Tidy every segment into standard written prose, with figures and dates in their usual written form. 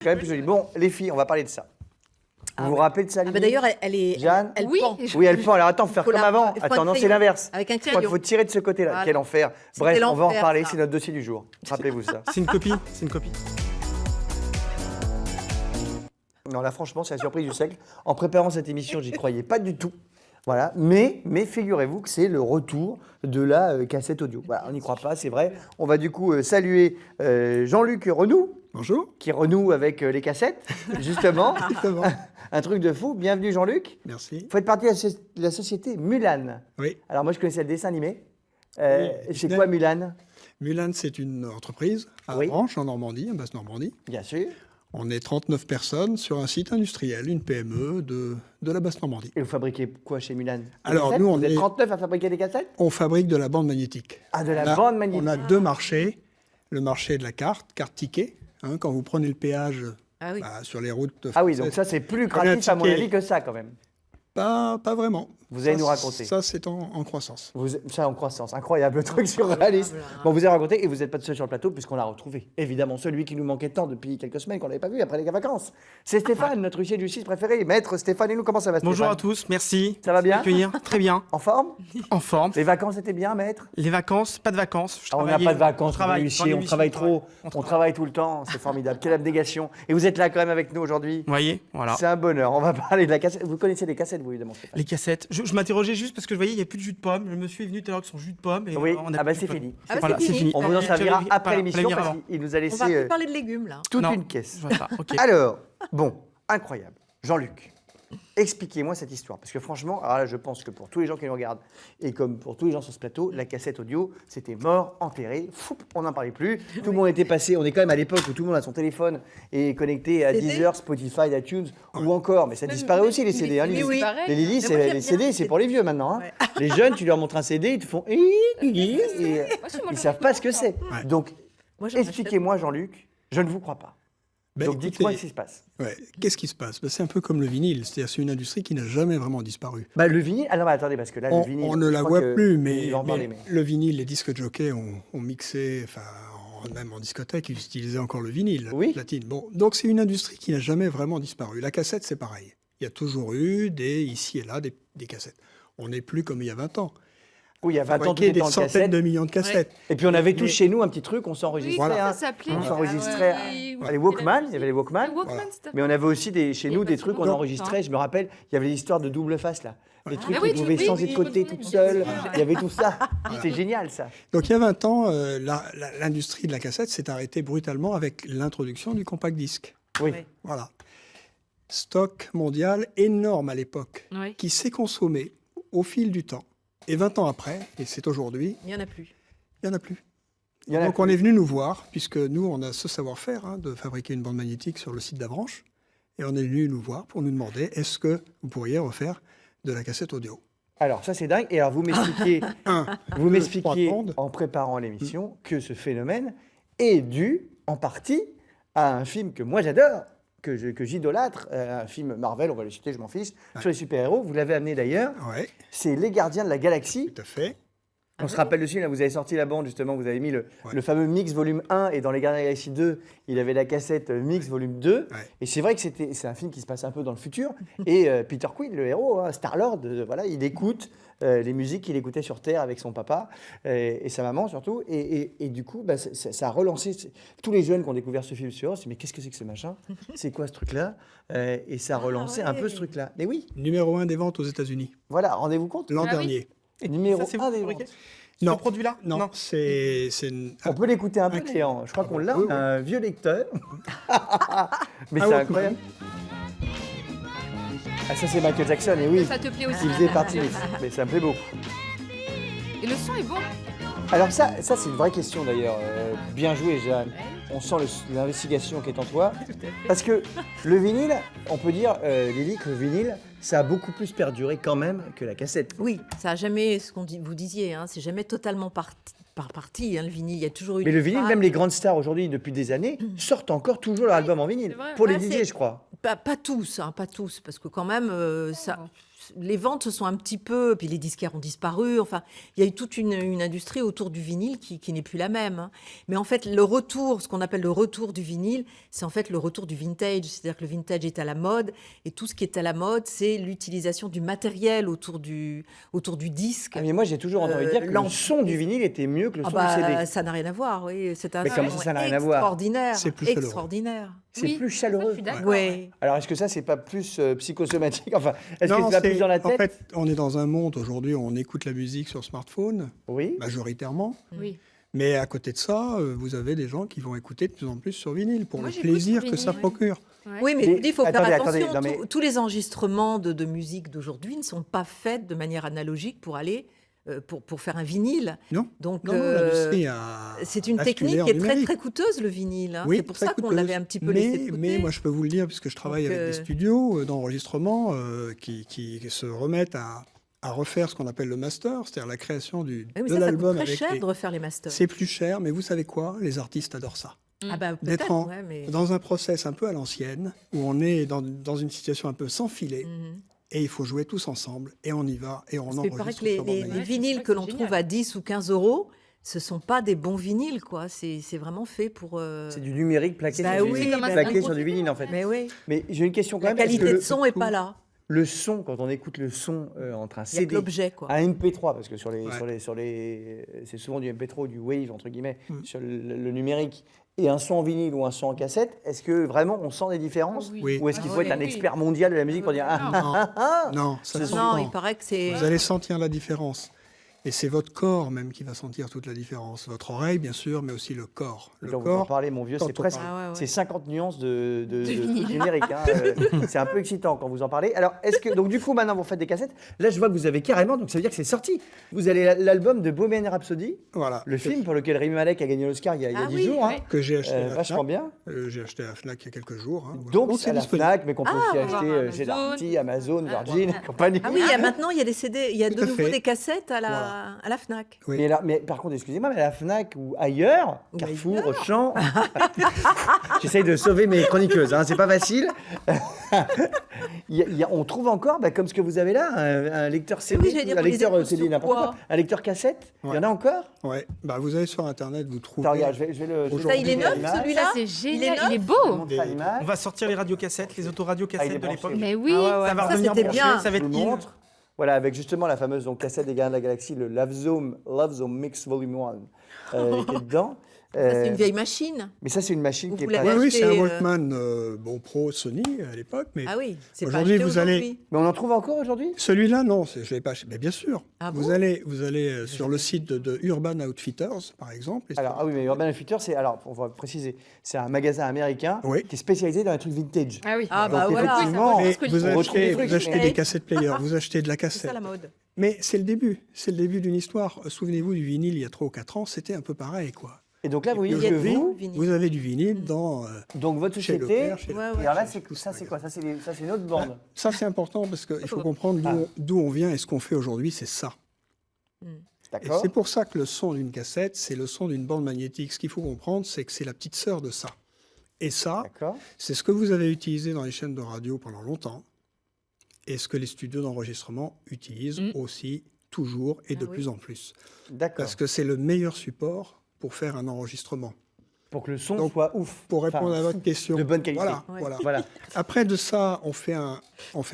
Quand même plus joli. Bon, les filles, on va parler de ça. Vous vous rappelez de ça, Lily? D'ailleurs, elle est. Jeanne? Elle Oui. pend. Oui, elle pend. Alors attends, faut faire Faut comme la- avant. il faut Attends, un non, c'est crayon. l'inverse. Avec un Je crois qu'il crayon. faut tirer de ce côté-là. Voilà. Quel enfer. C'était Bref, on va en l'enfer, reparler. ça. C'est notre dossier du jour. Rappelez-vous ça. C'est une copie, c'est une copie. Non, là, franchement, c'est la surprise du siècle. En préparant cette émission, j'y croyais pas du tout. Voilà, mais figurez-vous que c'est le retour de la cassette audio. Voilà, on n'y croit pas, c'est vrai. On va du coup saluer Jean-Luc Renoux, Bonjour. qui renoue avec les cassettes, justement. Exactement. Un truc de fou. Bienvenue Jean-Luc. Merci. Vous faites partie de la société Mulan. Oui. Alors moi, je connaissais le dessin animé. Oui, C'est Disney. quoi Mulan? Mulan, c'est une entreprise à Oui. Branche, en Normandie, en Basse-Normandie. Bien sûr. On est 39 personnes sur un site industriel, une PME de la Basse-Normandie. Et vous fabriquez quoi chez Mulan? Des Alors, cassettes? nous, on Vous êtes est- 39 à fabriquer des cassettes? On fabrique de la bande magnétique. Ah, de la Là, bande magnétique. On a deux marchés. Le marché de la carte ticket. Quand vous prenez le péage Ah oui. sur les routes Ah oui, françaises. donc ça, c'est plus Prenez un lucratif à mon ticket. avis que ça, quand même. Pas vraiment. Vous allez Ça, nous raconter. Ça, c'est en croissance. Ça en croissance, incroyable le truc surréaliste. Bon, vous avez raconté et vous n'êtes pas tout seul sur le plateau puisqu'on l'a retrouvé. Évidemment, celui qui nous manquait tant depuis quelques semaines qu'on n'avait pas vu après les vacances. C'est Stéphane, notre huissier de justice préféré. Maître Stéphane, et nous, comment ça va Stéphane? Bonjour à tous, merci. Ça va bien Accueillir, très bien, En forme? en forme. Les vacances étaient bien, maître? Les vacances, pas de vacances. Ah, on n'a pas de vacances, on est huissier, on huissier, travaille trop, on travaille tout le temps, c'est formidable. Quelle abnégation. Et vous êtes là quand même avec nous aujourd'hui. Vous voyez, voilà. C'est un bonheur. On va parler de la cassette. Vous connaissez les cassettes, vous, évidemment, Stéphane? Les cassettes. Je m'interrogeais juste parce que je voyais, il n'y a plus de jus de pomme. Je me suis venu tout à l'heure avec son jus de pomme. Et Oui, on a ah bah plus de c'est pomme. fini. Ah bah, Voilà, c'est c'est fini. fini. On vous en servira J'avais- après voilà, l'émission fallait parce venir qu'il nous a On va laissé plus parler de légumes, là. toute Non. une caisse. Je vois ça, ok. Alors, bon, incroyable. Jean-Luc, expliquez-moi cette histoire. Parce que franchement, alors là, je pense que pour tous les gens qui nous regardent, et comme pour tous les gens sur ce plateau, la cassette audio, c'était mort, enterré, fou, on n'en parlait plus. Tout le monde était passé, on est quand même à l'époque où tout le monde a son téléphone et connecté à CD. Deezer, Spotify, iTunes, ou encore, mais ça disparaît aussi les CD. Hein, Mais Lily. oui. Les Lily, Mais moi, j'aime les CD, bien. c'est pour les vieux maintenant. Hein. Ouais. Les jeunes, tu leur montres un CD, ils te font... Et ils savent pas ce que c'est. Ouais. Donc, Moi, j'en achète. expliquez-moi, Jean-Luc, je ne vous crois pas. Ben, Donc, écoutez, dites-moi ce qui se passe. ouais, qu'est-ce qui se passe? Ben, c'est un peu comme le vinyle. C'est-à-dire c'est une industrie qui n'a jamais vraiment disparu. Bah, le vinyle, alors attendez, parce que là, On, le vinyle. on ne je la crois voit que plus, il mais, va en parler, mais le vinyle, les disques jockeys ont mixé, enfin, même en discothèque, ils utilisaient encore le vinyle, la Oui. platine. Bon, donc c'est une industrie qui n'a jamais vraiment disparu. La cassette, c'est pareil. Il y a toujours eu ici et là des cassettes. On n'est plus comme il y a 20 ans. Oui, il y a 20 ans, tout Fabriquer était des en centaines cassette. de millions de cassettes. Et puis on avait tous Mais- chez nous un petit truc, on s'enregistrait. Voilà. hein. Ça s'appelait. On s'enregistrait. Les Walkman, il y avait les Walkman. Mais on avait aussi chez Il y nous a des pas trucs si qu'on longtemps. enregistrait. Je me rappelle, il y avait l'histoire de double face là. Des trucs Ah que oui, tu pouvais oui, changer de oui, côté oui, toute oui, seule. oui. Il y avait tout ça. C'était génial ça. Donc il y a 20 ans, l'industrie de la cassette s'est arrêtée brutalement avec l'introduction du compact disque. Oui. Ouais. Voilà. Stock mondial énorme à l'époque, Oui. qui s'est consommé au fil du temps. Et 20 ans après, et c'est aujourd'hui, Il n'y en a plus. il n'y en a plus. Il y en a Donc on est venu nous voir, puisque nous, on a ce savoir-faire de fabriquer une bande magnétique sur le site d'Avranches. Et on est venu nous voir pour nous demander, est-ce que vous pourriez refaire de la cassette audio? Alors ça c'est dingue. Et alors vous m'expliquiez, vous deux, m'expliquiez trois bandes. en préparant l'émission que ce phénomène est dû en partie à un film que moi j'adore, que j'idolâtre, un film Marvel, on va le citer, je m'en fiche, sur les super-héros. Vous l'avez amené d'ailleurs. Oui, C'est Les Gardiens de la Galaxie. tout à fait. On se rappelle dessus, là, vous avez sorti la bande, justement, vous avez mis le Ouais. fameux Mix volume 1, et dans Les Gardiens de la Galaxie 2, il avait la cassette Mix volume 2. Ouais. Et c'est vrai que c'est un film qui se passe un peu dans le futur. Et Peter Quill, le héros, hein, Star-Lord, voilà, il écoute les musiques qu'il écoutait sur Terre avec son papa et sa maman surtout. Et du coup, bah, ça a relancé tous les jeunes qui ont découvert ce film sur eux. Mais qu'est-ce que c'est que ce machin? C'est quoi ce truc-là? Et ça a relancé un peu ce truc-là. Mais oui, Numéro 1 des ventes aux États-Unis, voilà, rendez-vous compte. l'an Ah oui. dernier. Numéro Ça, c'est 1 vous des fabriquez ventes. Non. Ce produit-là Non, c'est On peut l'écouter un peu, Ok. Cléant. Je crois qu'on l'a, Oui, on a un vieux lecteur. Mais Ah c'est oui. incroyable. Ah, ça, c'est Michael Jackson, et oui, Ça te plaît aussi. il faisait partie, mais ça me plaît beaucoup. Et le son est bon. Alors, ça c'est une vraie question d'ailleurs. Bien joué, Jeanne. On sent l'investigation qui est en toi. Parce que le vinyle, on peut dire, Lily, que le vinyle, ça a beaucoup plus perduré quand même que la cassette. Oui, ça a jamais, ce qu'on vous disiez, hein, c'est jamais totalement parti, hein, le vinyle. Il y a toujours eu. Mais des le vinyle, phases. même les grandes stars aujourd'hui, depuis des années, sortent encore toujours leur album en vinyle. c'est vrai. Pour les Ah, DJ, c'est- je crois. Pas tous, hein, pas tous, parce que quand même, les ventes se sont un petit peu, puis les disquaires ont disparu. Enfin, il y a eu toute une industrie autour du vinyle qui n'est plus la même, hein. Mais en fait, le retour, ce qu'on appelle le retour du vinyle, c'est en fait le retour du vintage. C'est-à-dire que le vintage est à la mode, et tout ce qui est à la mode, c'est l'utilisation du matériel autour du disque. Ah, mais moi, j'ai toujours entendu dire que le son du vinyle était mieux que le son du CD. Ça n'a rien à voir, oui. C'est un Mais comment son ça n'a rien à voir? extraordinaire. C'est plus chaleureux. Extraordinaire. C'est Oui, plus ça, chaleureux. je suis d'accord. Ouais. Alors, est-ce que ça, c'est pas plus psychosomatique? Enfin, est-ce que Non, c'est pas plus dans la en tête? fait, on est dans un monde aujourd'hui où on écoute la musique sur smartphone, Oui. majoritairement. Oui. Mais à côté de ça, vous avez des gens qui vont écouter de plus en plus sur vinyle pour Moi, le j'écoute plaisir sur que ça vinyle, procure. Ouais. Oui, mais Mais je dis, il faut attendez, faire attendez, attention. non, mais- Tous les enregistrements de musique d'aujourd'hui ne sont pas faits de manière analogique pour aller pour faire un vinyle. Non, Donc, non, l'industrie a c'est une basculé technique en qui est très numérique. très coûteuse, le vinyle, hein. Oui, C'est pour très ça qu'on coûteuse. l'avait un petit peu laissé de côté. Mais moi, je peux vous le dire, puisque je travaille Donc, avec des studios d'enregistrement qui se remettent à refaire ce qu'on appelle le master, c'est-à-dire la création Oui, mais de ça coûte l'album très avec cher les- de refaire les masters. C'est plus cher, mais vous savez quoi? Les artistes adorent ça. Ah bah D'être peut-être, en- ouais, mais... Dans un process un peu à l'ancienne, où on est dans une situation un peu sans filet, Mhm. et il faut jouer tous ensemble, et on y va, et on Parce qu'il enregistre paraît que les sur bande les magnétique. vinyles c'est que l'on génial. trouve à 10 ou 15 euros, ce ne sont pas des bons vinyles, quoi. C'est vraiment fait pour... C'est du numérique plaqué, Bah sur, oui, du, comme un plaqué gros sur du CD, vinyle, en en fait. Mais oui, Mais j'ai une question quand la même. Est-ce que qualité de le- son n'est pas là. Le son, quand on écoute le son entre un Il y a que CD, l'objet, quoi. un MP3, parce que c'est souvent du MP3 ou du Wave, entre guillemets, sur le numérique, et un son en vinyle ou un son en cassette, est-ce que vraiment on sent des différences? Oui. Oui. Ou est-ce qu'il Ah faut oui, être un oui. expert mondial de la musique pour dire ah, Non, ça Ce se sont- Non, sent. il paraît que c'est... Vous allez sentir la différence. Et c'est votre corps même qui va sentir toute la différence. Votre oreille, bien sûr, mais aussi le corps. Le Donc, vous en corps, parlez, mon vieux, quand c'est on presque parle. Ah ouais, ouais. c'est 50 nuances de vinyle. numérique. Hein. C'est un peu excitant quand vous en parlez. Alors, est-ce que donc du coup maintenant vous faites des cassettes? Là, je vois que vous avez carrément, donc ça veut dire que c'est sorti. Vous avez l'album de Bohemian Rhapsody, voilà. le film pour lequel Rami Malek a gagné l'Oscar il y a Ah 10 oui, jours, hein. ouais. Que j'ai acheté à la Vachement FNAC. bien. J'ai acheté à la FNAC il y a quelques jours. hein, voilà. Donc c'est c'est à la disponible. Fnac, mais qu'on peut aussi acheter Amazon. chez Darty, Amazon, Virgin, et compagnie. Ah oui, maintenant, il y a des CD, il y a Tout de à nouveau fait. des cassettes à Voilà. la Fnac. Oui. Mais par contre, excusez-moi, mais à la Fnac ou ailleurs, Ou Carrefour, ailleurs. Auchan, j'essaye de sauver mes chroniqueuses, hein, c'est pas facile. On trouve encore, comme ce que vous avez là, un lecteur CD, oui, j'allais dire, un vous les lecteur écoutez CD, sur n'importe quoi quoi, un lecteur cassette. Il y en a encore? Ouais. Bah, vous allez sur Internet, vous trouvez. Attends, regarde, je vais le. je vais Ça, il est le neuf, montrer à l'image. celui-là? Ça, c'est génial. Il est beau. Je montrer à l'image. On va sortir les radiocassettes, les autoradios Ah, il est cassettes de branché. l'époque. Mais oui. Ah ouais, ouais. Ça va Ça, revenir c'était branché, bien. ça va Je être vous in. montre. Voilà, avec justement la fameuse cassette des Gardiens de la Galaxie, le Love Zone Mix Volume 1, qui est dedans. Ça, c'est une vieille machine. Mais ça, c'est une machine qui est Vous pas. l'avez Oui, oui, c'est un acheté, Walkman Pro Sony à l'époque, mais Ah oui, c'est pas Aujourd'hui, acheté vous allez- aujourd'hui. Mais on en trouve encore aujourd'hui? celui-là, non, je l'ai pas acheté. Mais bien sûr. Ah vous bon allez sur le site de Urban Outfitters, par exemple. Alors, ah oui, mais Urban Outfitters, c'est, alors, on va préciser, c'est un magasin américain Oui. qui est spécialisé dans les trucs vintage. Ah oui. Ah Donc, bah voilà. effectivement, Mais que vous on retrouve des achetez, trucs, vous achetez mais- des cassettes players, vous achetez de la C'est cassette. ça la mode. Mais c'est le début d'une histoire. Souvenez-vous du vinyle il y a 3 ou 4 ans, c'était un peu pareil, quoi. Et donc là, vous Et voyez puis que aujourd'hui, vous, vinyle. vous avez du vinyle dans donc votre chez société, Leclerc, chez Ouais, et ouais. alors là, chez tous ça les c'est quoi? magasins. Ça c'est une autre bande. Ça, c'est important parce qu'il faut comprendre d'où on vient et ce qu'on fait aujourd'hui, c'est ça. Et D'accord. c'est pour ça que le son d'une cassette, c'est le son d'une bande magnétique. Ce qu'il faut comprendre, c'est que c'est la petite sœur de ça. Et ça, D'accord. c'est ce que vous avez utilisé dans les chaînes de radio pendant longtemps et ce que les studios d'enregistrement utilisent aussi, toujours et de oui. plus en plus. D'accord. Parce que c'est le meilleur support pour faire un enregistrement. Pour que le son Donc, soit ouf. Pour répondre Enfin, à votre question. de bonne qualité. Voilà, Ouais. voilà. Voilà. Après de ça, on fait un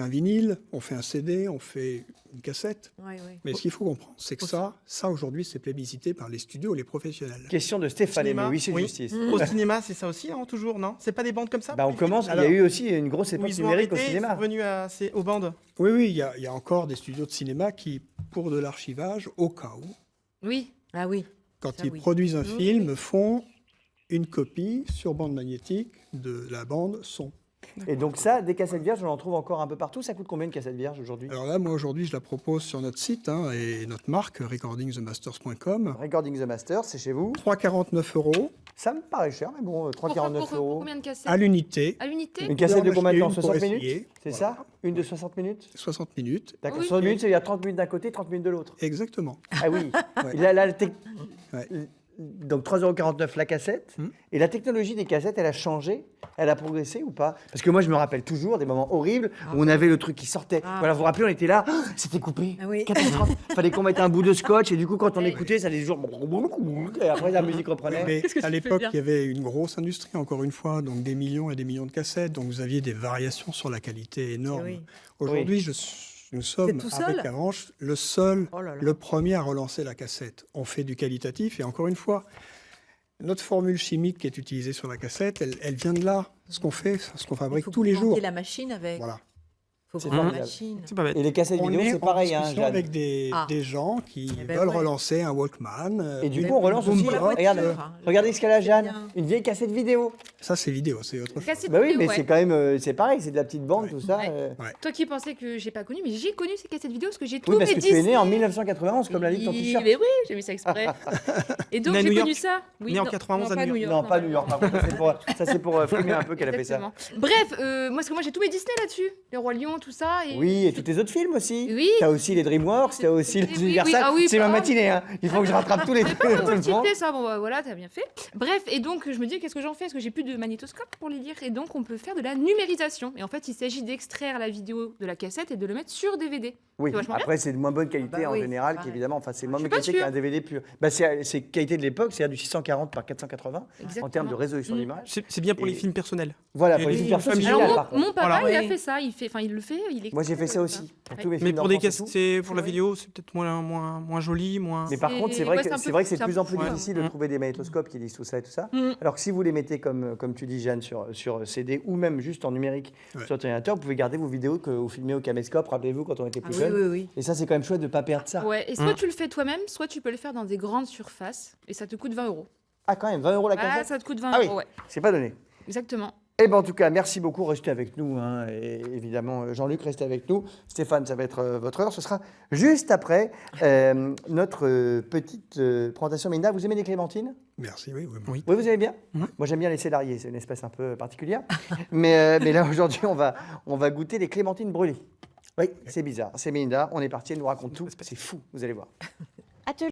vinyle, on fait un CD, on fait une cassette. Ouais, ouais. Mais ce qu'il faut comprendre, c'est que ça aujourd'hui, c'est plébiscité par les studios et les professionnels. Question de Stéphane Cinéma, Aimé, oui, c'est oui. justice. Au cinéma, c'est ça aussi, hein, toujours, non? C'est pas des bandes comme ça? Bah, on commence, il y Alors, a eu aussi une grosse Où époque ils ont numérique au arrêté, ils cinéma. sont revenus aux bandes. Oui, oui, il y a encore des studios de cinéma qui, pour de l'archivage, au cas où, Oui. Ah oui. quand Ça, ils oui. produisent un Oui, film, font une copie sur bande magnétique de la bande son. Et donc ça, des cassettes vierges, on en trouve encore un peu partout. Ça coûte combien une cassette vierge aujourd'hui? Alors là, moi aujourd'hui, je la propose sur notre site et notre marque, recordingthemasters.com. Recording the Master, c'est chez vous. 3,49 €. Ça me paraît cher, mais bon, 3,49 Pour euros. combien de cassettes? À l'unité, À l'unité? Une cassette de en combien de acheter temps? une pour 60 minutes? essayer. C'est Voilà. ça? Une de 60 minutes? 60 minutes. D'accord, Oui. 60 minutes, c'est-à-dire 30 minutes d'un côté, 30 minutes de l'autre. Exactement. Ah oui. Ouais. Là, Ouais. donc 3,49 € la cassette. Et la technologie des cassettes, elle a changé, elle a progressé ou pas? Parce que moi, je me rappelle toujours des moments horribles où on avait le truc qui sortait. Voilà, vous vous rappelez, on était là, c'était coupé. Ah oui. Catastrophe. Fallait qu'on mette un bout de scotch et du coup, quand on écoutait, ça allait toujours. Et après, la musique reprenait. Mais Qu'est-ce que à tu fais l'époque, bien il y avait une grosse industrie, encore une fois, donc des millions et des millions de cassettes, donc vous aviez des variations sur la qualité énormes. Oui. Aujourd'hui, nous sommes, tout seul avec Avranches, le premier à relancer la cassette. On fait du qualitatif, et encore une fois, notre formule chimique qui est utilisée sur la cassette, elle vient de là. Ce qu'on fait, ce qu'on Il fabrique faut tous les jours. la machine avec. Voilà. Faut C'est prendre la formidable. machine. C'est pas bête. Et les cassettes On vidéo, est c'est pareil, en hein, discussion Jeanne. avec des gens qui Eh ben veulent ouais. relancer un Walkman. Et du Mais coup, on relance boom aussi. box, Regarde, hein. regardez ce qu'elle a, C'est Jeanne. bien. Une vieille cassette vidéo. Ça, c'est vidéo, c'est autre chose. Cassette Bah oui, vidéo, mais ouais. c'est quand même, c'est pareil, c'est de la petite bande, tout ça. Ouais. Toi qui pensais que j'ai pas connu, mais j'ai connu ces cassettes vidéo parce que j'ai tous Oui, parce mes que tu es né Disney. en 1991, comme l'a dit ton t-shirt. Mais oui, j'ai mis ça exprès. Et donc Né à j'ai New connu York. ça. Oui, Né en non, 91 non, à pas New New York. York. Non, pas New York, par contre, ça c'est pour frimer un peu qu'elle a fait ça. Exactement. Bref, moi, parce que moi j'ai tous mes Disney là-dessus. Les Rois Lions, tout ça. Et Oui, et tous tes autres films aussi. Oui. T'as aussi les DreamWorks, t'as aussi les Oui, oui, Universal. ah oui, c'est ma ah. matinée, hein. Il faut que je rattrape tous les J'ai tout pas le monde. tilté ça, bon bah, voilà, t'as bien fait. Bref, et donc je me dis qu'est-ce que j'en fais? Parce que j'ai plus de magnétoscope pour les lire. Et donc on peut faire de la numérisation. Et en fait, il s'agit d'extraire la vidéo de la cassette et de le mettre sur DVD. Oui, C'est vachement bien. après c'est de moins bonne qualité Bah en oui, général, pareil. qu'évidemment, enfin c'est moins suis bonne pas qualité sûre. qu'un DVD pur. Bah, c'est qualité de l'époque, c'est-à-dire du 640 par 480 en Exactement. termes de résolution Mm. d'image. C'est bien pour les Et- films personnels. Voilà, Et pour les les films perso, c'est familles. Alors génial mon, par contre. mon papa, Voilà. il a Oui. fait ça, il le fait, il Moi j'ai fait ça extrait aussi. comme Pour ça. tous mes Mais films pour des d'enfance et tout. cassettes, pour la Oui. vidéo, c'est peut-être moins joli, moins. Mais par Et- contre, c'est ouais, vrai c'est que un c'est peu- vrai que c'est c'est de un plus en plus peu- difficile de Ouais. trouver des magnétoscopes qui disent tout ça et tout ça. Mm. Alors que si vous les mettez comme tu dis Jeanne sur CD ou même juste en numérique Ouais. sur votre ordinateur, vous pouvez garder vos vidéos que vous filmez au caméscope, rappelez-vous quand on était Ah plus oui, jeune. oui, oui. Et ça c'est quand même chouette de pas perdre ça. Ouais, et soit tu le fais toi-même, soit tu peux le faire dans des grandes surfaces et ça te coûte 20 €. Ah quand même, 20 € la Ah, cassette. ça te coûte 20 Ah oui. €, ouais. C'est pas donné. Exactement. Eh ben en tout cas, merci beaucoup, restez avec nous. Hein, et évidemment, Jean-Luc, restez avec nous. Stéphane, ça va être votre heure. Ce sera juste après notre petite présentation. Minda, vous aimez les clémentines? Merci, oui. Oui, vous aimez bien? Mhm. Moi, j'aime bien les célariés, c'est une espèce un peu particulière. mais là, aujourd'hui, on va goûter les clémentines brûlées. Oui, c'est bizarre. C'est Minda, on est parti, elle nous raconte tout. C'est fou, vous allez voir. Atelier